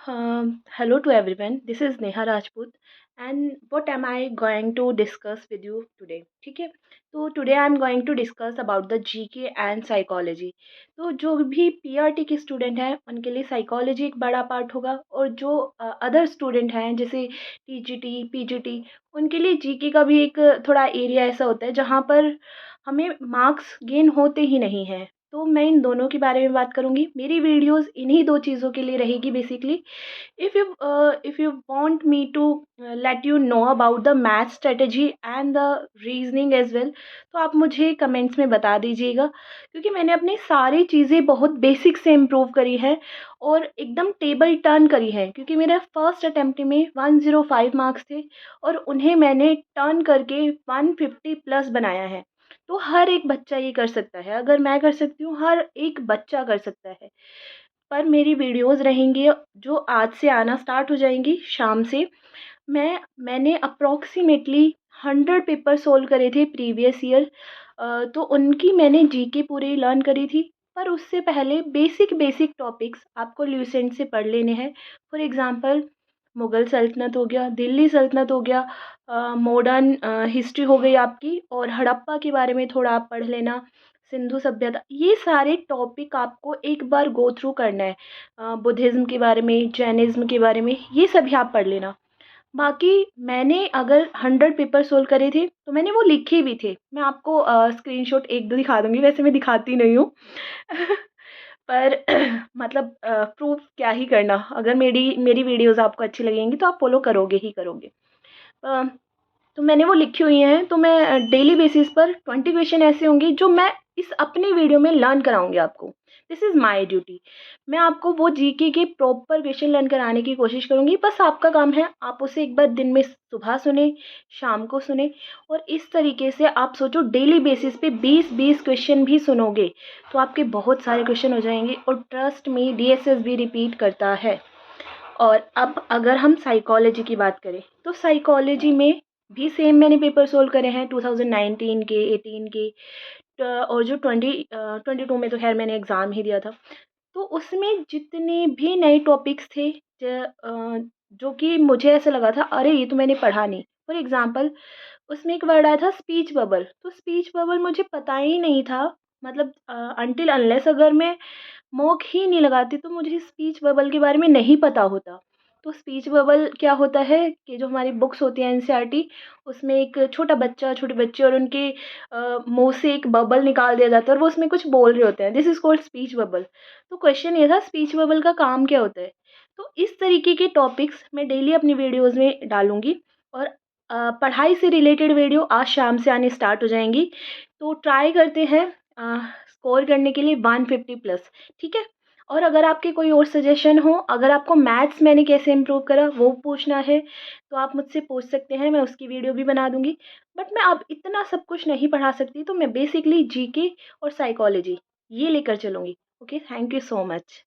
Hello to everyone. This is Neha Rajput, and what am I going to discuss with you today? ठीक है, तो today I am going to discuss about the GK and psychology. तो जो भी PRT के student हैं उनके लिए साइकोलॉजी एक बड़ा पार्ट होगा, और जो अदर स्टूडेंट हैं जैसे TGT PGT, उनके लिए GK का भी एक थोड़ा एरिया ऐसा होता है जहाँ पर हमें मार्क्स गेन होते ही नहीं हैं। तो मैं इन दोनों के बारे में बात करूँगी। मेरी वीडियोज़ इन्हीं 2 चीज़ों के लिए रहेगी basically. If you want me to let you know about the math strategy and the reasoning as well, तो आप मुझे कमेंट्स में बता दीजिएगा, क्योंकि मैंने अपनी सारी चीज़ें बहुत बेसिक से इम्प्रूव करी है और एकदम टेबल टर्न करी है, क्योंकि मेरे फर्स्ट अटेम्प्ट में 105 मार्क्स थे और उन्हें मैंने टर्न करके 150 प्लस बनाया है। तो हर एक बच्चा ये कर सकता है, अगर मैं कर सकती हूँ हर एक बच्चा कर सकता है। पर मेरी वीडियोज़ रहेंगी जो आज से आना स्टार्ट हो जाएंगी शाम से। मैंने अप्रॉक्सीमेटली 100 पेपर सोल्व करे थे प्रीवियस ईयर। तो उनकी मैंने जीके पूरी लर्न करी थी। पर उससे पहले बेसिक बेसिक टॉपिक्स आपको ल्यूसेंट से पढ़ लेने हैं। फॉर एग्ज़ाम्पल, मुग़ल सल्तनत हो गया, दिल्ली सल्तनत हो गया, मॉडर्न हिस्ट्री हो गई आपकी, और हड़प्पा के बारे में थोड़ा आप पढ़ लेना, सिंधु सभ्यता। ये सारे टॉपिक आपको एक बार गो थ्रू करना है। बुद्धिज़्म के बारे में, जैनिज़्म के बारे में, ये सभी आप पढ़ लेना। बाकी मैंने अगर 100 पेपर सोल्व करे थे तो मैंने वो लिखे भी थे। मैं आपको स्क्रीनशॉट 1-2 दिखा दूँगी, वैसे मैं दिखाती नहीं हूँ। पर मतलब प्रूफ़ क्या ही करना, अगर मेरी मेरी वीडियोज़ आपको अच्छी लगेंगी तो आप फ़ॉलो करोगे ही करोगे। अ, तो मैंने वो लिखी हुई हैं, तो मैं डेली बेसिस पर 20 क्वेश्चन ऐसे होंगे जो मैं इस अपनी वीडियो में लर्न कराऊँगी आपको। This is my duty. मैं आपको वो जीके के प्रॉपर क्वेश्चन लर्न कराने की कोशिश करूँगी। बस आपका काम है आप उसे एक बार दिन में सुबह सुने, शाम को सुने, और इस तरीके से आप सोचो डेली बेसिस पे 20-20 क्वेश्चन भी सुनोगे तो आपके बहुत सारे क्वेश्चन हो जाएँगे, और ट्रस्ट मी डीएसएस भी रिपीट करता है। और अब अगर हम साइकोलॉजी की बात करें तो साइकोलॉजी में भी सेम मैंने पेपर सोल्व करे हैं 2019 के, 18 के, और जो 22 में तो खैर मैंने एग्ज़ाम ही दिया था। तो उसमें जितने भी नए टॉपिक्स थे जो कि मुझे ऐसा लगा था अरे ये तो मैंने पढ़ा नहीं। फॉर एग्ज़ाम्पल, उसमें एक वर्ड आया था स्पीच बबल, तो स्पीच बबल मुझे पता ही नहीं था। मतलब अनटिल अनलेस अगर मैं मॉक ही नहीं लगाती तो मुझे स्पीच बबल के बारे में नहीं पता होता। तो स्पीच बबल क्या होता है कि जो हमारी बुक्स होती हैं एनसीईआरटी, उसमें एक छोटा बच्चा, छोटे बच्चे और उनके मुँह से एक बबल निकाल दिया जाता है और वो उसमें कुछ बोल रहे होते हैं। This is called speech bubble. तो क्वेश्चन ये था स्पीच बबल का काम क्या होता है? तो इस तरीके के टॉपिक्स मैं डेली अपनी वीडियोज़ में डालूँगी, और पढ़ाई से रिलेटेड वीडियो आज शाम से आनी स्टार्ट हो जाएँगी। तो ट्राई करते हैं स्कोर करने के लिए 150 प्लस, ठीक है? और अगर आपके कोई और सजेशन हो, अगर आपको मैथ्स मैंने कैसे इम्प्रूव करा वो पूछना है, तो आप मुझसे पूछ सकते हैं, मैं उसकी वीडियो भी बना दूँगी। बट मैं अब इतना सब कुछ नहीं पढ़ा सकती, तो मैं बेसिकली जीके और साइकोलॉजी ये लेकर चलूँगी। Okay, thank you so much.